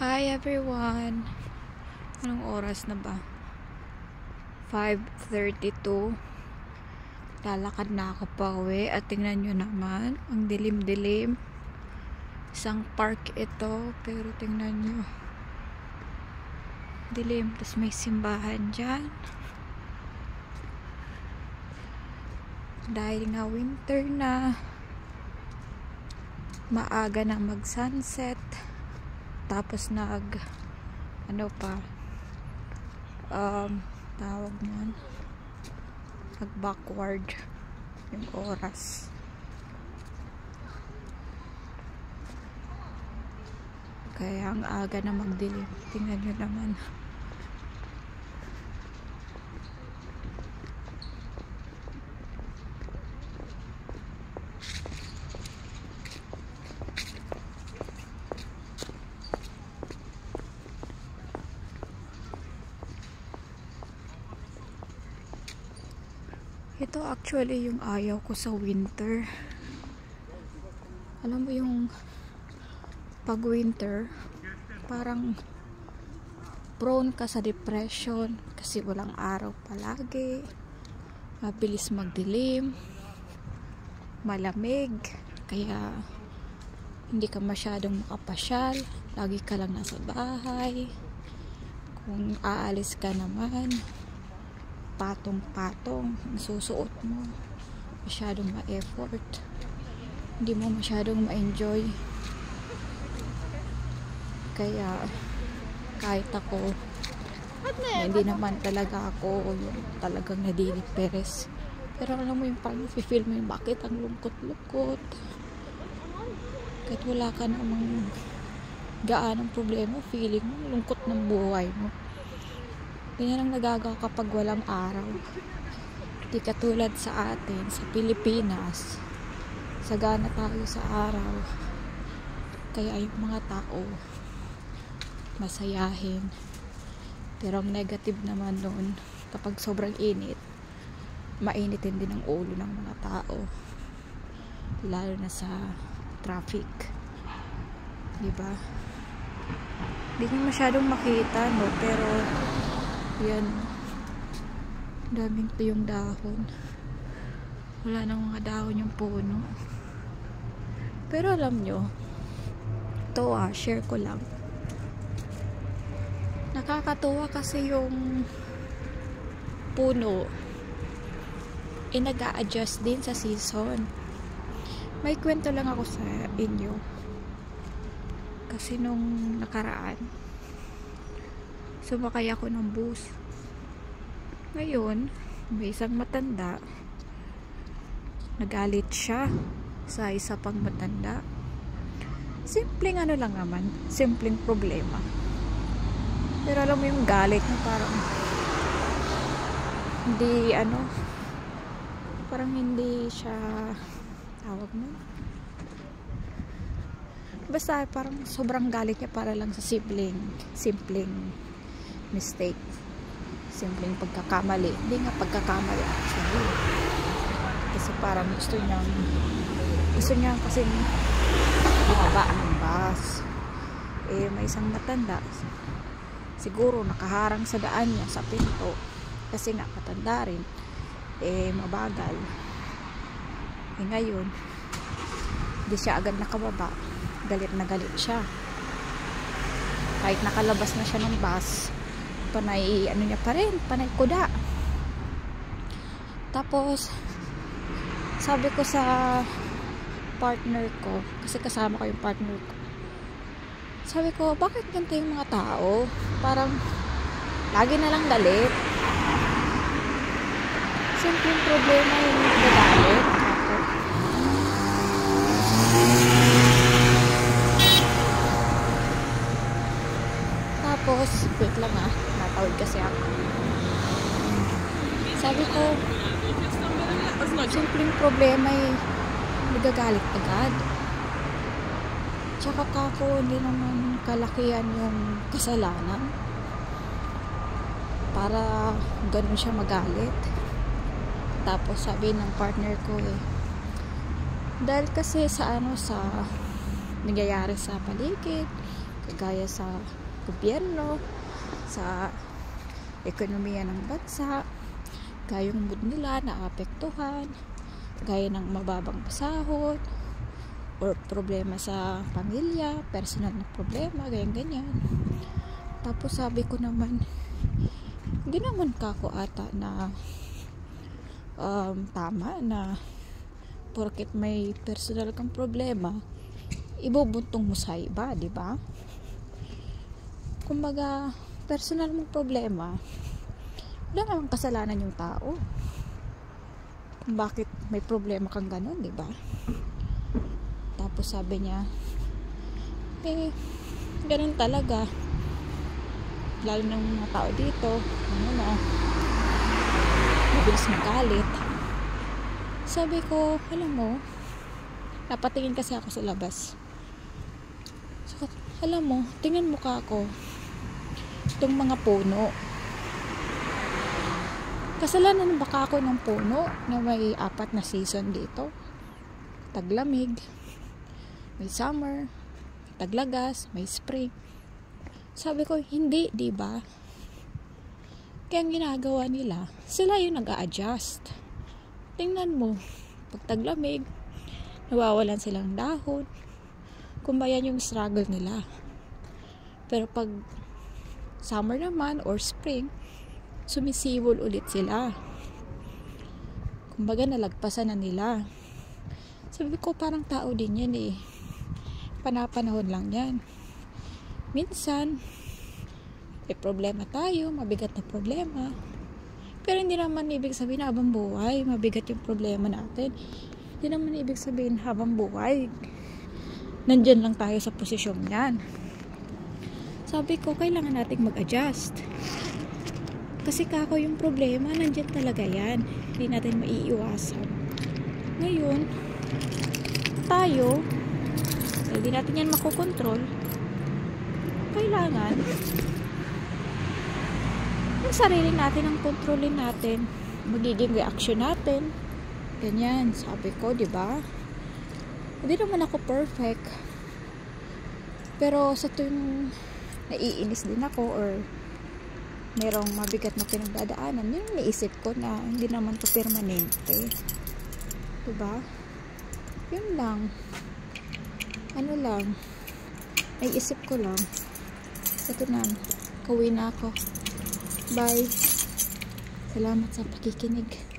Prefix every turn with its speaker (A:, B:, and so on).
A: Hi everyone! Anong oras na ba? 5:32. Lalakad na ako pa uwi at tingnan nyo naman, ang dilim-dilim. Isang park ito, pero tingnan nyo. Dilim, tapos may simbahan dyan. Dahil nga winter na, maaga na mag-sunset. Tapos tawag nun, nag-backward yung oras. Kaya ang aga na magdilim. Tingnan nyo naman. Ito actually yung ayaw ko sa winter. Alam mo yung pag winter, parang prone ka sa depression kasi walang araw palagi, mabilis magdilim, malamig, kaya hindi ka masyadong makapasyal, lagi ka lang nasa bahay. Kung aalis ka naman, patong-patong ang susuot mo, masyadong ma-effort, hindi mo masyadong ma-enjoy. Kaya kahit ako na hindi naman talaga ako yung talagang nadidepress, pero alam mo yung parang feel mo yung bakit ang lungkot-lungkot kahit wala ka namang gaanong problema, feeling mo lungkot ng buhay mo. Ganyan ang nagagawa kapag walang araw. Di katulad sa atin, sa Pilipinas, sagana tayo sa araw. Kaya yung mga tao, masayahin. Pero ang negative naman doon, kapag sobrang init, mainitin din ang ulo ng mga tao. Lalo na sa traffic. Diba? Hindi ko masyadong makita, no? Pero yan, daming tuyong dahon, wala nang mga dahon yung puno. Pero alam nyo, ito share ko lang, nakakatuwa kasi yung puno nag-a-adjust din sa season. May kwento lang ako sa inyo kasi nung nakaraan sumakay ako ng bus. Ngayon, may isang matanda. Nagalit siya sa isa pang matanda. Simpleng ano lang naman, simpleng problema. Pero alam mo yung galit na parang hindi siya tawag mo. Basta parang sobrang galit niya para lang sa simpleng mistake, simpleng pagkakamali. Hindi nga pagkakamali actually, kasi parang gusto niya kasi bumaba ng bus. May isang matanda, siguro nakaharang sa daan niya sa pinto kasi nga matanda rin, mabagal. Ngayon hindi siya agad nakababa, galit na galit siya. Kahit nakalabas na siya ng bus, panay kuda. Tapos sabi ko sa partner ko, kasi kasama ko yung partner ko, sabi ko, bakit ganito yung mga tao? Parang lagi na lang galit. Simpleng problema yung nagalit. Tapos wait lang natawid kasi ako. Sabi ko, simpleng problema nagagalit agad. Tsaka kako, hindi naman kalakihan yung kasalanan para ganun siya magalit. Tapos sabi ng partner ko dahil kasi sa nangyayari sa paligid, gaya sa gobyerno, sa ekonomiya ng bansa, gaya yung mood nila naapektuhan, gaya ng mababang sahod, or problema sa pamilya, personal na problema, ganyan. Tapos sabi ko naman, hindi naman kako ata na tama na porket may personal kang problema, ibubuntong mo sa iba, di ba? Kumbaga, personal mong problema, wala namang kasalanan yung tao. Kung bakit may problema kang ganun, di ba? Tapos sabi niya, ganun talaga. Lalo ng mga tao dito, mabilis magalit. Sabi ko, alam mo, napatingin kasi ako sa labas. So, alam mo, tingnan mo ka ako. Itong mga puno. Kasalanan baka ako ng puno na may 4 na season dito. Taglamig, may summer, may taglagas, may spring. Sabi ko, hindi, di ba? Kaya ang ginagawa nila, sila yung nag-a-adjust. Tingnan mo, pag taglamig, nawawalan silang dahon. Kumbaga yan yung struggle nila. Pero pag summer naman or spring, sumisibol ulit sila. Kumbaga nalagpasan na nila. Sabi ko, parang tao din yan eh. Panapanahon lang yan. Minsan, may problema tayo, mabigat na problema. Pero hindi naman ibig sabihin habang buhay, mabigat yung problema natin. Hindi naman ibig sabihin habang buhay, nandyan lang tayo sa posisyon yan. Sabi ko, kailangan nating mag-adjust. Kasi kako yung problema, nandyan talaga yan. Hindi natin maiiwasan. Ngayon, tayo, hindi natin yan makokontrol. Kailangan yung sarili natin ang kontrolin natin, magiging reaction natin. Ganyan, sabi ko, di ba? Hindi naman ako perfect. Pero sa tuwing naiinis din ako or merong mabigat na pinagdadaanan, yun naisip ko na hindi naman to permanente. Di ba? Yun lang. Ano lang, naiisip ko lang. Ito na, kauwi na ako. Bye. Salamat sa pakikinig.